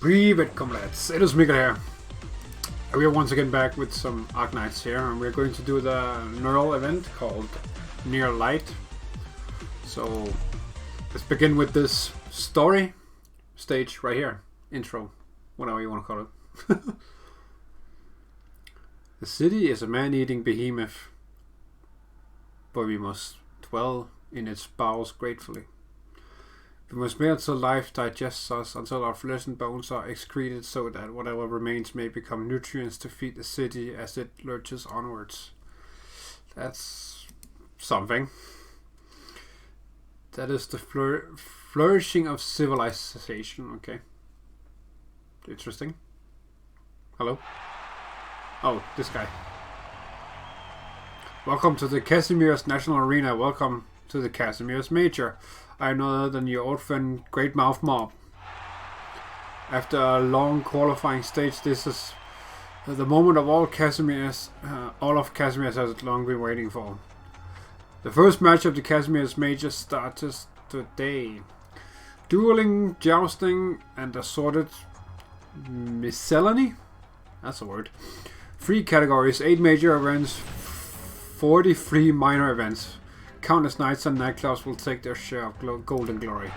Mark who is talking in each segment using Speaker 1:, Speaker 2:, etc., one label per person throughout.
Speaker 1: Greet, comrades. It is Mikhail here. We are once again back with some Arknights here, and we're going to do the Nearl event called Near Light. So let's begin with this story stage right here. Intro, whatever you want to call it. The city is a man-eating behemoth, but we must dwell in its bowels gratefully. We must wait until life digests us, until our flesh and bones are excreted, so that whatever remains may become nutrients to feed the city as it lurches onwards. That's something. That is the flourishing of civilization. Okay. Interesting. Hello? Oh, this guy. Welcome to the Casimir's National Arena. Welcome to the Casimir's Major. I am no other than your old friend Great Mouth Mob. After a long qualifying stage, this is the moment of all of Casimir's has long been waiting for. The first match of the Casimir's Major starts today. Dueling, jousting, and assorted miscellany? That's a word. 3 categories, 8 major events, 43 minor events. Countless nights and nightclubs will take their share of golden glory.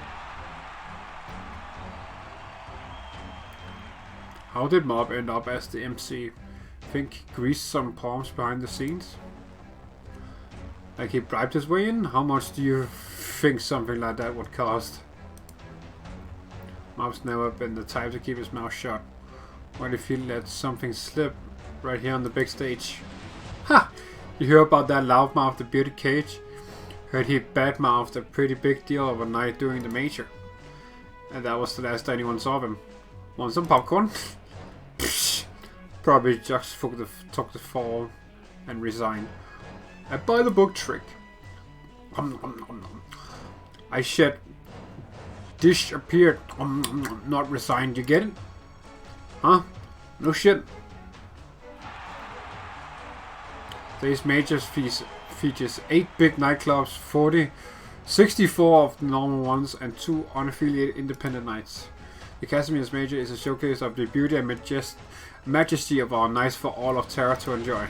Speaker 1: How did Mob end up as the MC? Think greased some palms behind the scenes? Like he bribed his way in? How much do you think something like that would cost? Mob's never been the type to keep his mouth shut. What if he let something slip right here on the big stage? Ha! You hear about that loudmouth, the beauty cage? Heard he badmouthed a pretty big deal of a night during the major. And that was the last anyone saw of him. Want some popcorn? Probably just took the fall and resigned. A by the book trick. I said, dish appeared. Not resigned, you get it? Huh? No shit. These majors features 8 big nightclubs, 64 of the normal ones, and 2 unaffiliated independent nights. The Casimir's Major is a showcase of the beauty and majesty of our nights for all of Terra to enjoy.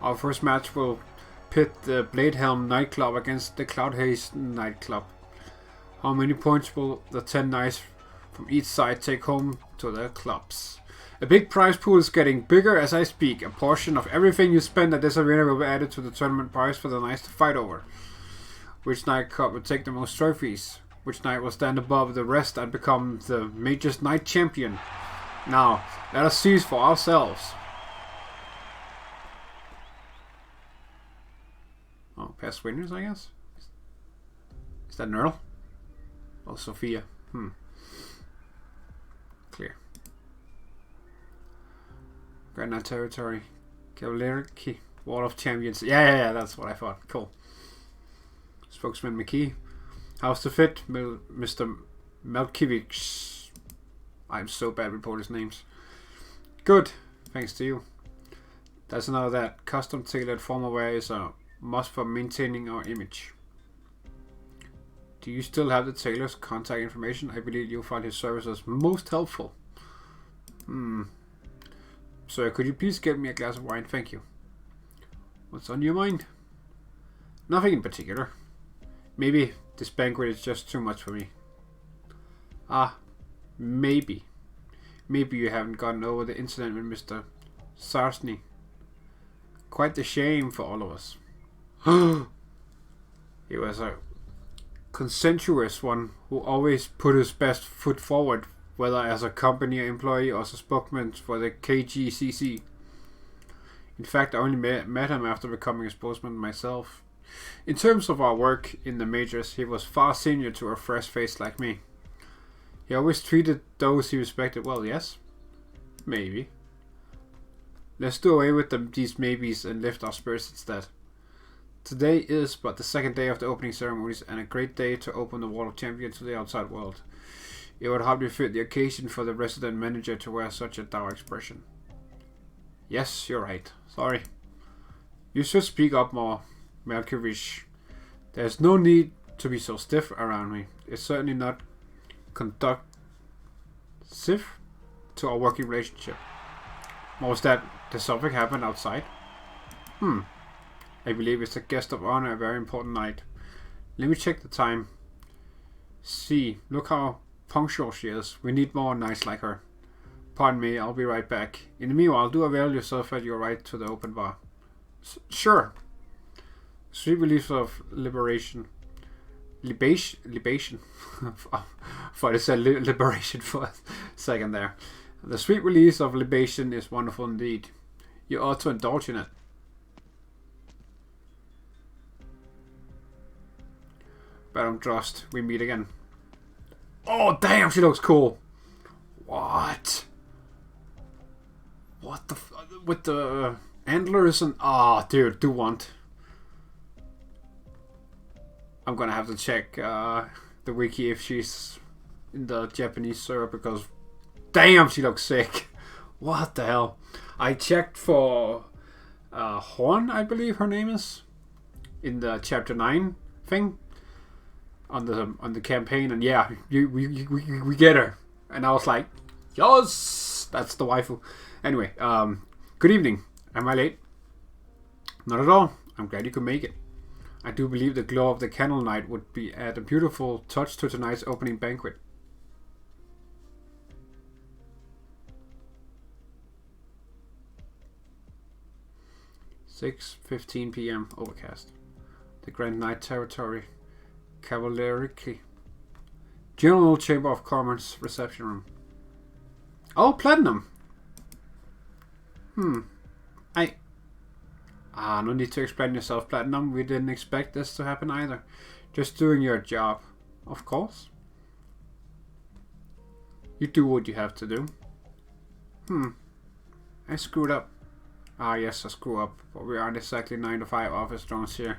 Speaker 1: Our first match will pit the Bladehelm nightclub against the Cloudhaze nightclub. How many points will the 10 knights from each side take home to their clubs? A big prize pool is getting bigger as I speak. A portion of everything you spend at this arena will be added to the tournament prize for the knights to fight over. Which nightclub will take the most trophies? Which knight will stand above the rest and become the Major's Knight Champion? Now, let us see for ourselves. Oh, past winners, I guess? Is that Nearl? Oh, Sophia. Clear. Grand Knight Territory. Cavalier Wall of Champions. Yeah, that's what I thought. Cool. Spokesman McKee. How's the fit, Mr. Melkiewicz? I'm so bad with Polish names. Good, thanks to you. That's another that. Custom tailored formal wear is a must for maintaining our image. Do you still have the tailor's contact information? I believe you'll find his services most helpful. Sir, could you please get me a glass of wine? Thank you. What's on your mind? Nothing in particular. Maybe this banquet is just too much for me. Maybe. Maybe you haven't gotten over the incident with Mr. Sarsny. Quite the shame for all of us. He was a consensuous one who always put his best foot forward, whether as a company employee or as a spokesman for the KGCC. In fact, I only met him after becoming a spokesman myself. In terms of our work in the majors, he was far senior to a fresh face like me. He always treated those he respected well, yes? Maybe. Let's do away with these maybes and lift our spirits instead. Today is but the second day of the opening ceremonies and a great day to open the Wall of Champions to the outside world. It would hardly fit the occasion for the resident manager to wear such a dour expression. Yes, you're right. Sorry. You should speak up more, Melkiewicz. There's no need to be so stiff around me. It's certainly not conducive to our working relationship. What was that? Did something happen outside? I believe it's a guest of honor, a very important night. Let me check the time. See, look how punctual she is. We need more knights like her. Pardon me, I'll be right back. In the meanwhile, do avail yourself at your right to the open bar. Sure. Sweet release of liberation. Libation. For I said liberation for a second there. The sweet release of libation is wonderful indeed. You ought to indulge in it. Baron Drost, we meet again. Oh damn, she looks cool. What? What the with the antlers and dude, do want. I'm gonna have to check the wiki if she's in the Japanese server because damn, she looks sick. What the hell? I checked for Horn, I believe her name is, in the chapter 9 thing on the campaign, and yeah, we get her, and I was like, yes, that's the waifu. Anyway, good evening. Am I late? Not at all. I'm glad you could make it. I do believe the glow of the candlelight would be add a beautiful touch to tonight's opening banquet. (6:15 p.m. Overcast. The Grand Knight Territory. Cavalierically. General Chamber of Commerce reception room. Oh, platinum. No need to explain yourself, Platinum. We didn't expect this to happen either. Just doing your job. Of course. You do what you have to do. I screwed up. Yes, I screw up. But we aren't exactly 9 to 5 office drones here.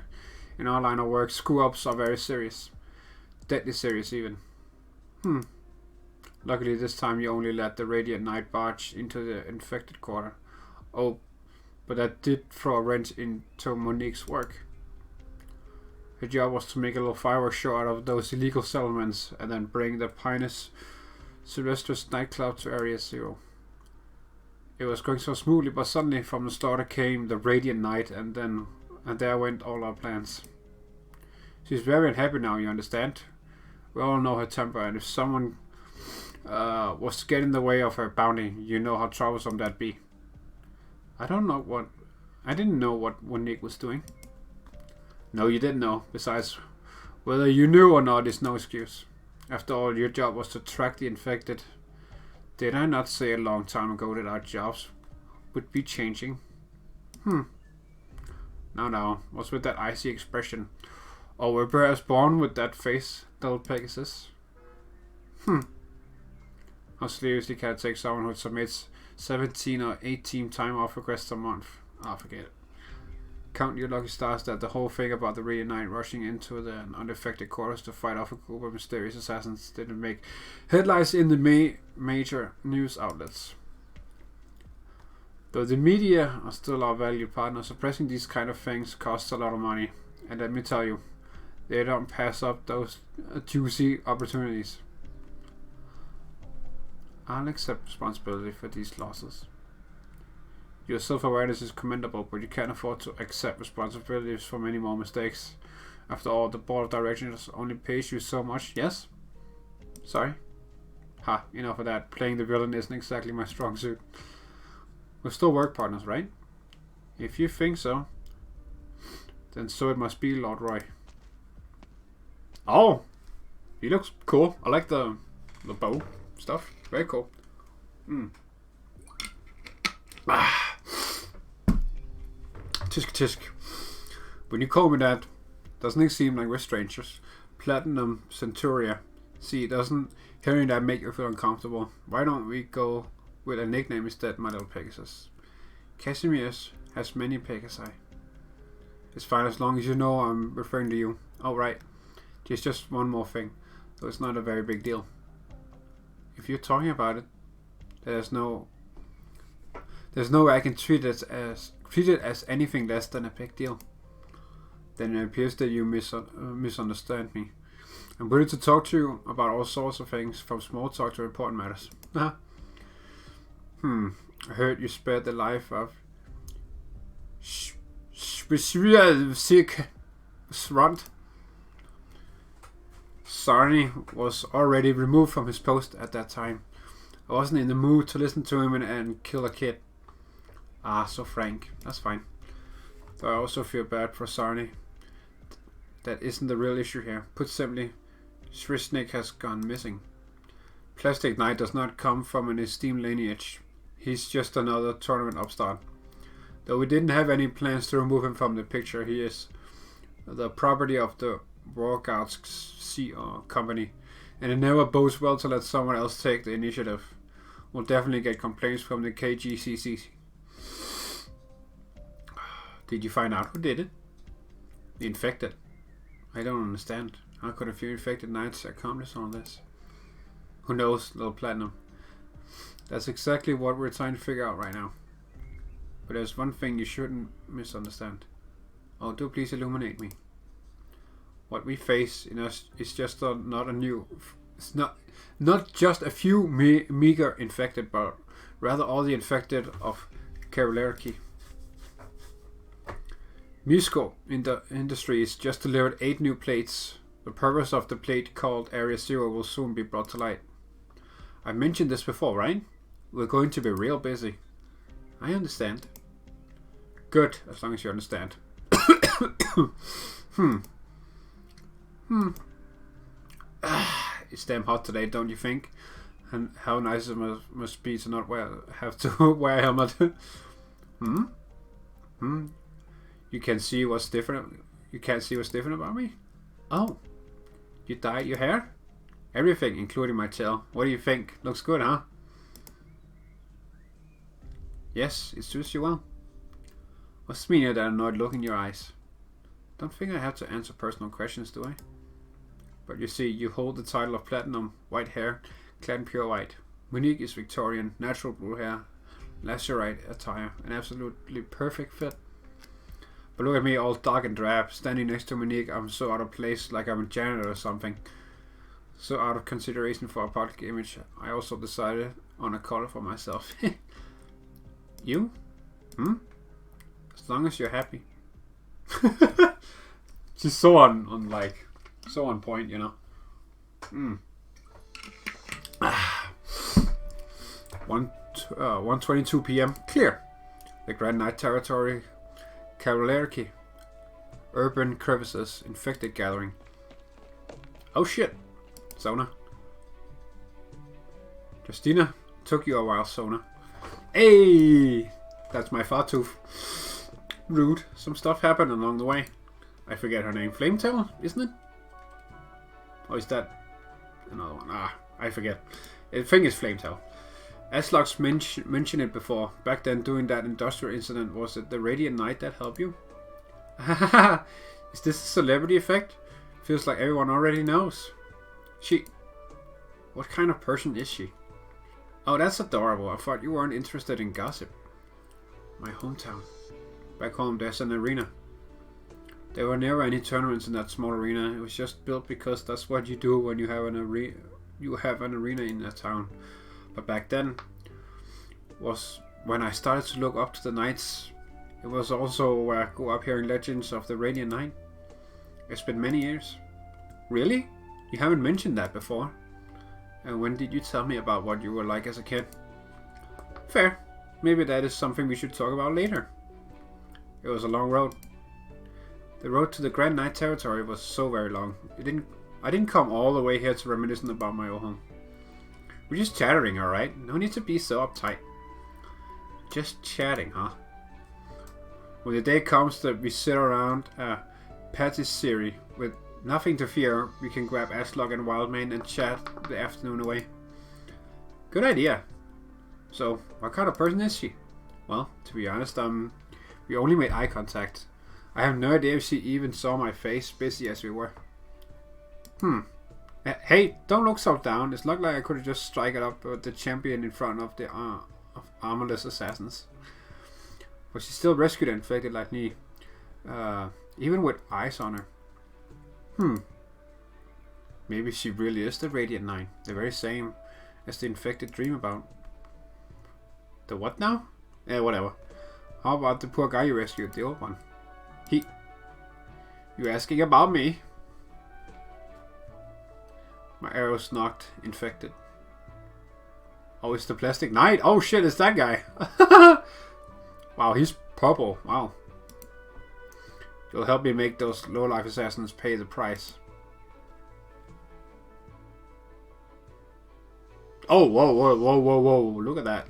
Speaker 1: In our line of work, screw-ups are very serious. Deadly serious, even. Luckily, this time you only let the Radiant Knight barge into the infected quarter. Oh, but that did throw a wrench into Monique's work. Her job was to make a little fireworks show out of those illegal settlements and then bring the Pinus Sylvester's nightclub to Area 0. It was going so smoothly, but suddenly from the slaughter came the Radiant Knight, and there went all our plans. She's very unhappy now, you understand? We all know her temper, and if someone was to get in the way of her bounty, you know how troublesome that'd be. I didn't know what Monique was doing. No, you didn't know. Besides, whether you knew or not is no excuse. After all, your job was to track the infected. Did I not say a long time ago that our jobs would be changing? Now, what's with that icy expression? Or were perhaps born with that face, little Pegasus? How seriously can I take someone who submits 17 or 18 time off requests a month? Forget it. Count your lucky stars that the whole thing about the Radiant Knight rushing into the unaffected quarters to fight off a group of mysterious assassins didn't make headlines in the major news outlets. Though the media are still our valued partner, suppressing these kind of things costs a lot of money. And let me tell you, they don't pass up those juicy opportunities. I'll accept responsibility for these losses. Your self-awareness is commendable, but you can't afford to accept responsibilities for many more mistakes. After all, the board of directors only pays you so much. Yes? Sorry? Enough of that. Playing the villain isn't exactly my strong suit. We're still work partners, right? If you think so, then so it must be, Lord Roy. Oh! He looks cool. I like the bow stuff. Very cool. Tisk tisk. When you call me that, doesn't it seem like we're strangers? Platinum Centuria. See, doesn't hearing that make you feel uncomfortable? Why don't we go with a nickname instead, my little Pegasus? Casimir's has many Pegasi. It's fine as long as you know I'm referring to you. Oh, right. Just one more thing, though it's not a very big deal. If you're talking about it, there's no way I can treat it as anything less than a big deal. Then it appears that you misunderstand me. I'm willing to talk to you about all sorts of things, from small talk to important matters. I heard you spared the life of Centuria. Sarny was already removed from his post at that time. I wasn't in the mood to listen to him and kill a kid. Ah, so frank. That's fine. Though I also feel bad for Sarny. That isn't the real issue here. Put simply, Shrishnik has gone missing. Plastic Knight does not come from an esteemed lineage. He's just another tournament upstart. Though we didn't have any plans to remove him from the picture, he is the property of the War Guards company, and it never bodes well to let someone else take the initiative. We'll definitely get complaints from the KGCC. Did you find out who did it? The infected. I don't understand. How could a few infected knights accomplish all this? Who knows, little Platinum? That's exactly what we're trying to figure out right now. But there's one thing you shouldn't misunderstand. Oh, do please illuminate me. What we face in us is just it's not just a few meager infected, but rather all the infected of Karolerki. Misko Industries just delivered 8 new plates. The purpose of the plate called Area Zero will soon be brought to light. I mentioned this before, right? We're going to be real busy. I understand. Good, as long as you understand. It's damn hot today, don't you think? And how nice it must be to not have to wear a helmet. You can see what's different. You can't see what's different about me? Oh, you dyed your hair? Everything, including my tail. What do you think? Looks good, huh? Yes, it suits you well. What's meaner than an annoyed look in your eyes? Don't think I have to answer personal questions, do I? But you see, you hold the title of Platinum, white hair, clad in pure white. Monique is Victorian, natural blue hair, lacerite attire, an absolutely perfect fit. But look at me, all dark and drab, standing next to Monique. I'm so out of place, like I'm a janitor or something. So out of consideration for a public image, I also decided on a color for myself. You? As long as you're happy. She's so so on point, you know. 1:22 p.m. Clear. The Grand Night Territory, Karolerki. Urban crevices, infected gathering. Oh shit, Sona. Justina, took you a while, Sona. Hey, that's my Fartooth. Rude. Some stuff happened along the way. I forget her name. Flametail, isn't it? Or is that another one? Ah, I forget. I think it's Flametail. Aslox mentioned it before. Back then, doing that industrial incident, was it the Radiant Knight that helped you? Is this a celebrity effect? Feels like everyone already knows. What kind of person is she? Oh, that's adorable. I thought you weren't interested in gossip. My hometown. Back home, there's an arena. There were never any tournaments in that small arena. It was just built because that's what you do when you have an arena. You have an arena in a town. But back then was when I started to look up to the knights. It was also where I grew up hearing legends of the Radiant Knight. It's been many years. Really? You haven't mentioned that before. And when did you tell me about what you were like as a kid? Fair. Maybe that is something we should talk about later. It was a long road. The road to the Grand Night Territory was so very long. I didn't come all the way here to reminisce about my old home. We're just chattering, alright? No need to be so uptight. Just chatting, huh? When the day comes that we sit around a patisserie with nothing to fear, we can grab Aslog and Wildmane and chat the afternoon away. Good idea. So, what kind of person is she? Well, to be honest, we only made eye contact. I have no idea if she even saw my face, busy as we were. Hey, don't look so down. It's not like I could have just struck it up with the champion in front of the of armorless assassins. But she still rescued and infected like me. Even with eyes on her. Maybe she really is the Radiant Knight. The very same as the infected dream about. The what now? Eh, whatever. How about the poor guy you rescued, the old one? You asking about me? My arrow's knocked, infected. Oh, it's the plastic knight. Oh shit, it's that guy. Wow, he's purple. Wow. You'll help me make those low-life assassins pay the price. Oh, whoa, whoa, whoa, whoa, whoa. Look at that.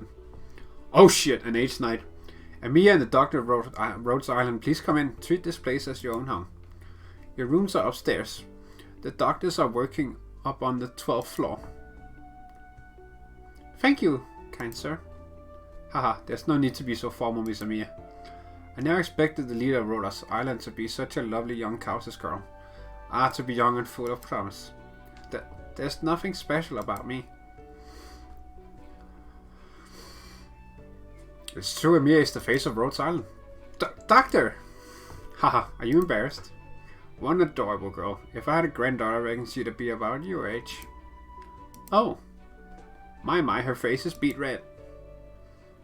Speaker 1: Oh shit, an aged knight. Amia and the doctor of Rhodes Island, please come in. Treat this place as your own home. Your rooms are upstairs. The doctors are working up on the 12th floor. Thank you, kind sir. Haha, there's no need to be so formal, Miss Amia. I never expected the leader of Rhodes Island to be such a lovely young countess girl. Ah, to be young and full of promise. There's nothing special about me. It's true, Amia is the face of Rhodes Island. Doctor! Haha, are you embarrassed? One adorable girl. If I had a granddaughter, I reckon she'd be about your age. Oh. My, her face is beet red.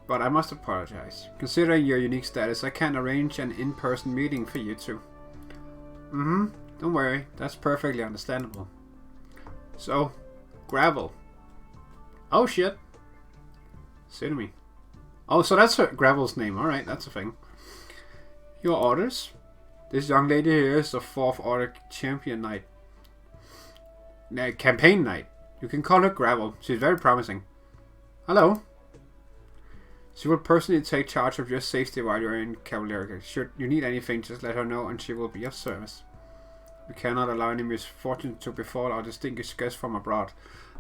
Speaker 1: But I must apologize. Considering your unique status, I can't arrange an in-person meeting for you two. Don't worry. That's perfectly understandable. So, Gravel. Oh shit. Say to me. Oh, so that's her Gravel's name. Alright, that's a thing. Your orders? This young lady here is a 4th Order Champion Knight. Campaign Knight. You can call her Gravel. She's very promising. Hello. She will personally take charge of your safety while you're in Cavalier. Should you need anything, just let her know and she will be of service. We cannot allow any misfortune to befall our distinguished guests from abroad,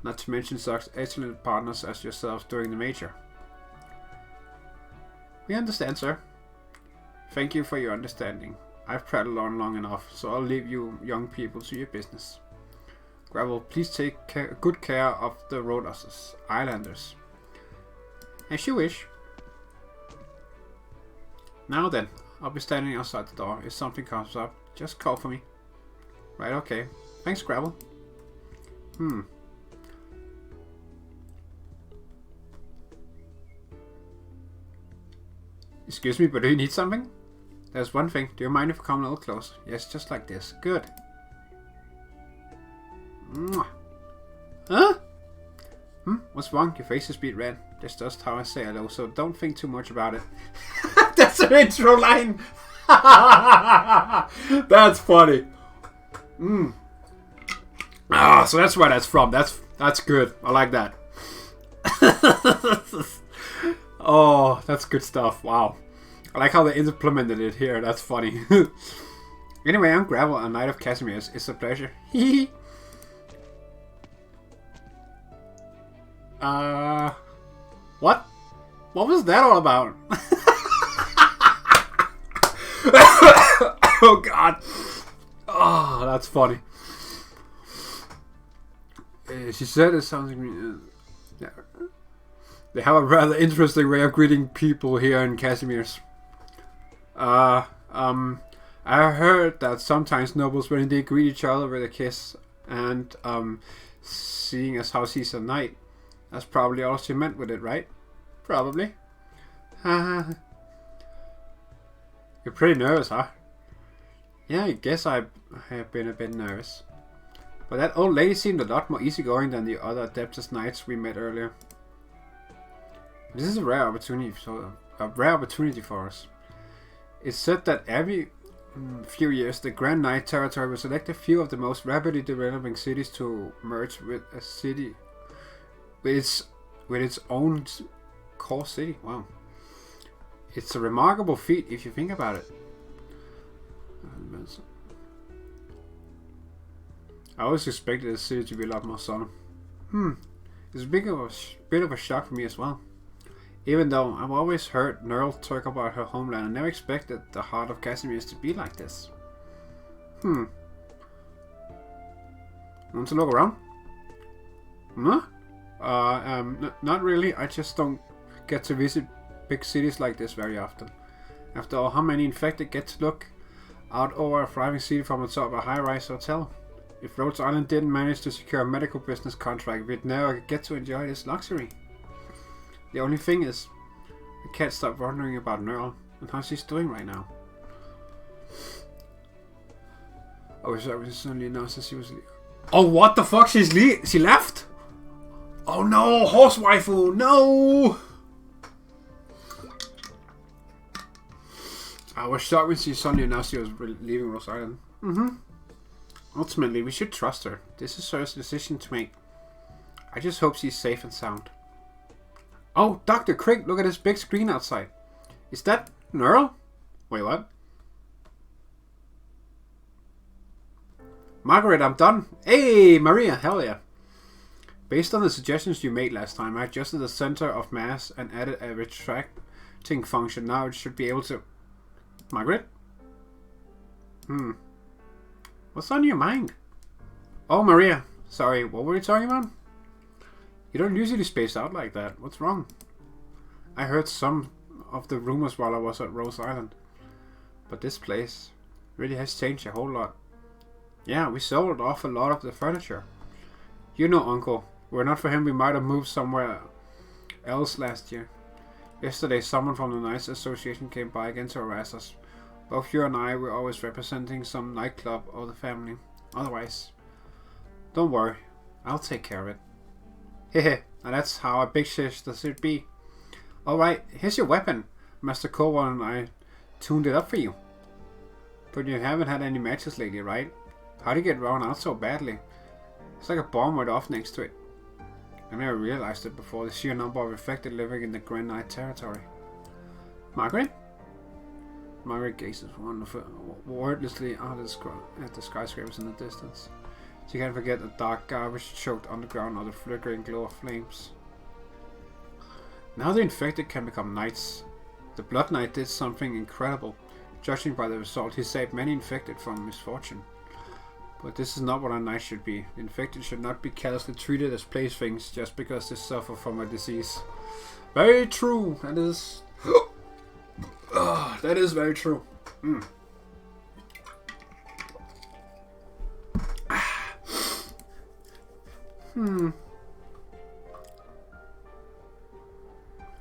Speaker 1: not to mention such excellent partners as yourselves during the major. We understand, sir. Thank you for your understanding. I've prattled on long enough, so I'll leave you young people to your business. Gravel, please take good care of the Rhodes Islanders. As you wish. Now then, I'll be standing outside the door. If something comes up, just call for me. Right, okay. Thanks, Gravel. Excuse me, but do you need something? There's one thing. Do you mind if I come a little closer? Yes, just like this. Good. Mwah. Huh? What's wrong? Your face is beet red. That's just how I say hello, so don't think too much about it. That's an intro line! That's funny. Ah, so that's where that's from. That's good. I like that. Oh, that's good stuff. Wow. I like how they implemented it here. That's funny. Anyway, I'm Gravel, a Knight of Casimir. It's a pleasure. What? What was that all about? Oh god. Oh, that's funny. She said it sounds like yeah. They have a rather interesting way of greeting people here in Casimir's. I heard that sometimes nobles, when they greet each other with a kiss, and seeing as how she's a knight, that's probably all she meant with it, right? Probably. You're pretty nervous, huh? Yeah, I guess I have been a bit nervous. But that old lady seemed a lot more easygoing than the other Adeptus Knights we met earlier. This is a rare opportunity for us. It's said that every few years the Grand Knight territory will select a few of the most rapidly developing cities to merge with a city with its own core city. Wow. It's a remarkable feat if you think about it. I always expected the city to be a lot more solemn. It's a bit of a shock for me as well. Even though I've always heard Nearl talk about her homeland, I never expected the heart of Casimir to be like this. Want to look around? Huh? Not really. I just don't get to visit big cities like this very often. After all, how many infected get to look out over a thriving city from the top of a high-rise hotel? If Rhodes Island didn't manage to secure a medical business contract, we'd never get to enjoy this luxury. The only thing is, I can't stop wondering about Nearl and how she's doing right now. Oh, sorry, suddenly announced that she was oh, what the fuck? She left? Oh no, horse waifu, no! I was shocked when she suddenly announced she was leaving Rhodes Island. Ultimately, we should trust her. This is her decision to make. I just hope she's safe and sound. Oh, Dr. Crick, look at this big screen outside. Is that Nearl? Wait, what? Margaret, I'm done. Hey, Maria, hell yeah. Based on the suggestions you made last time, I adjusted the center of mass and added a retracting function. Now it should be able to... Margaret? What's on your mind? Oh, Maria. Sorry, what were you talking about? You don't usually space out like that. What's wrong? I heard some of the rumors while I was at Rhodes Island. But this place really has changed a whole lot. Yeah, we sold off a lot of the furniture. You know, Uncle. Were it not for him, we might have moved somewhere else last year. Yesterday, someone from the Knights Association came by again to harass us. Both you and I were always representing some nightclub or the family. Otherwise, don't worry. I'll take care of it. Hehe, and that's how a big sister should be. Alright, here's your weapon. Master Corwin and I tuned it up for you. But you haven't had any matches lately, right? How do you get run out so badly? It's like a bomb went off next to it. I never realized it before, the sheer number of infected living in the Grand Knight territory. Margaret? Margaret gazes wordlessly out at the skyscrapers in the distance. She can't forget the dark garbage choked underground or the flickering glow of flames. Now the infected can become knights. The Blood Knight did something incredible. Judging by the result, he saved many infected from misfortune. But this is not what a knight should be. The infected should not be carelessly treated as playthings just because they suffer from a disease. Very true. That is... that is very true.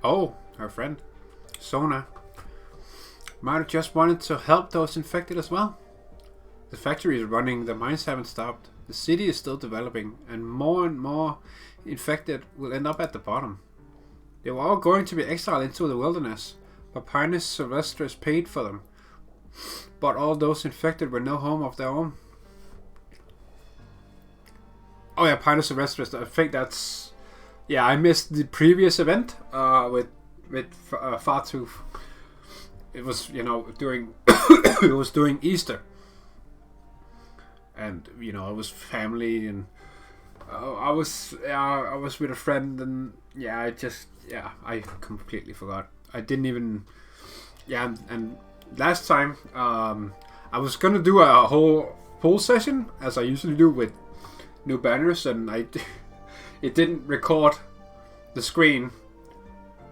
Speaker 1: Oh, her friend. Sona. Might have just wanted to help those infected as well. The factory is running, the mines haven't stopped, the city is still developing, and more infected will end up at the bottom. They were all going to be exiled into the wilderness, but Pinus Sylvestris paid for them. But all those infected were no home of their own. Oh yeah, Pinus Sylvestris, I think that's... Yeah, I missed the previous event with Fartooth. It was, during... it was during Easter. And it was family, and I was with a friend, and I completely forgot. I didn't even and last time I was gonna do a whole poll session as I usually do with new banners, and it didn't record the screen,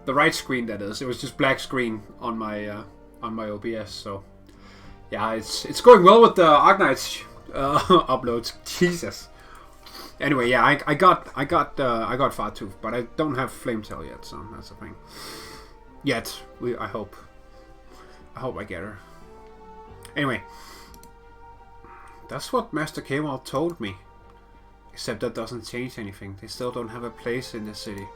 Speaker 1: the right screen that is. It was just black screen on my OBS. So yeah, it's going well with the Arknights uploads. Jesus. Anyway, yeah, I got Fartooth, but I don't have Flametail yet, so that's the thing. Yet, I hope I get her. Anyway, that's what Master Geralt told me. Except that doesn't change anything. They still don't have a place in this city.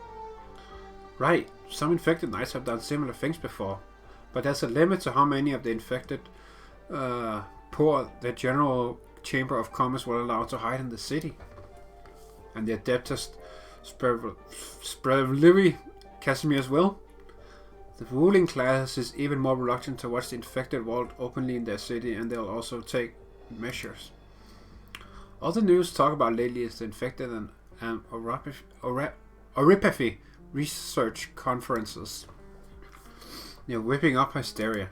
Speaker 1: Right, some infected knights have done similar things before, but there's a limit to how many of the infected poor the General Chamber of Commerce will allow to hide in the city. And the Adeptus Spravlivi Casimir's will. The ruling class is even more reluctant to watch the infected world openly in their city, and they'll also take measures. All the news talk about lately is the infected and oripathy research conferences. They're whipping up hysteria.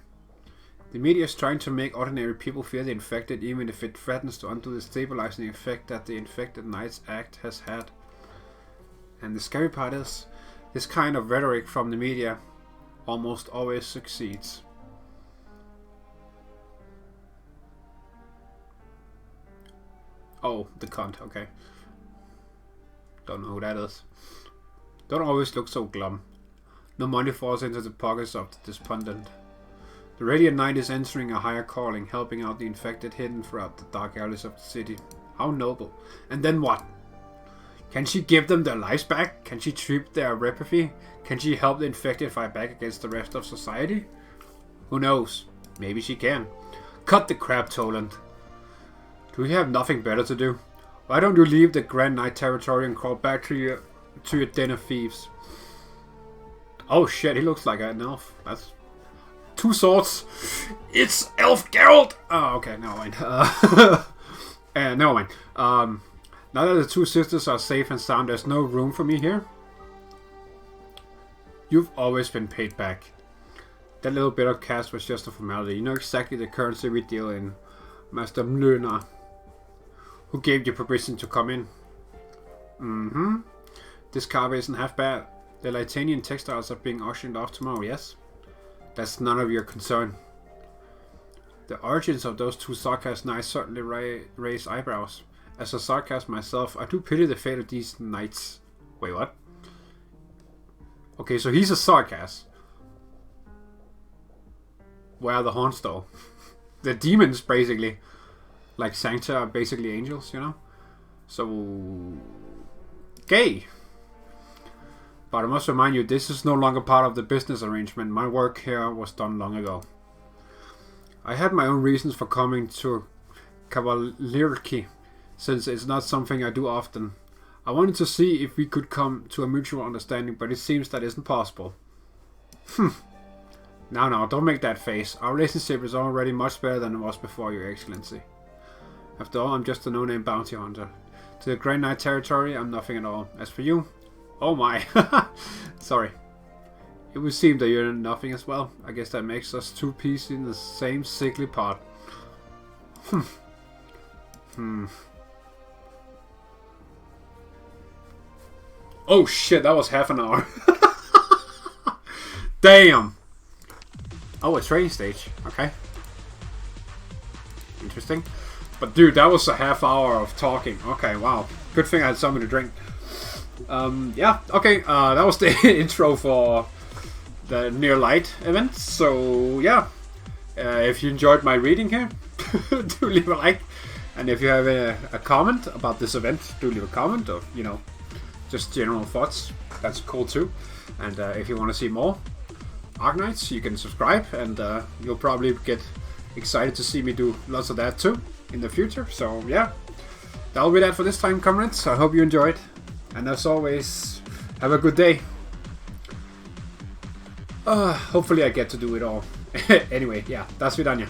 Speaker 1: The media is trying to make ordinary people fear the infected, even if it threatens to undo the stabilizing effect that the Infected Knights Act has had. And the scary part is, this kind of rhetoric from the media almost always succeeds. Oh, the cunt, okay. Don't know who that is. Don't always look so glum. No money falls into the pockets of the despondent. The Radiant Knight is entering a higher calling, helping out the infected hidden throughout the dark alleys of the city. How noble. And then what? Can she give them their lives back? Can she treat their repathy? Can she help the infected fight back against the rest of society? Who knows? Maybe she can. Cut the crap, Toland. Do you have nothing better to do? Why don't you leave the Grand Knight territory and crawl back to your den of thieves? Oh shit, he looks like an elf. That's 2 swords. It's Elf Geralt! Oh, okay, never mind. Never mind. Now that the 2 sisters are safe and sound, there's no room for me here. You've always been paid back. That little bit of cash was just a formality. You know exactly the currency we deal in, Master Mlönar. Who gave you permission to come in? This cargo isn't half bad. The Litanian textiles are being auctioned off tomorrow, yes? That's none of your concern. The origins of those 2 Sarkaz knights certainly raise eyebrows. As a Sarkaz myself, I do pity the fate of these knights. Wait, what? Okay, so he's a Sarkaz. Where are the horns though? The demons, basically. Like Sancta are basically angels, you know? So... gay! But I must remind you, this is no longer part of the business arrangement. My work here was done long ago. I had my own reasons for coming to Cavalierki, since it's not something I do often. I wanted to see if we could come to a mutual understanding, but it seems that isn't possible. Now, don't make that face. Our relationship is already much better than it was before, Your Excellency. After all, I'm just a no-name bounty hunter. To the Grand Knight territory, I'm nothing at all. As for you... oh my. Sorry. It would seem that you're nothing as well. I guess that makes us 2 pieces in the same sickly pot. Oh shit, that was half an hour. Damn. Oh, a training stage. Okay. Interesting. But dude, that was a half hour of talking. Okay, wow. Good thing I had something to drink. Yeah, okay. That was the intro for the Near Light event. So, yeah. If you enjoyed my reading here, do leave a like. And if you have a comment about this event, do leave a comment. Or, you know, just general thoughts. That's cool too. And if you want to see more Arknights, you can subscribe, and you'll probably get excited to see me do lots of that too in the future. So yeah, that'll be that for this time, comrades. I hope you enjoyed, and as always, have a good day. Hopefully I get to do it all. Anyway, yeah, das vidania.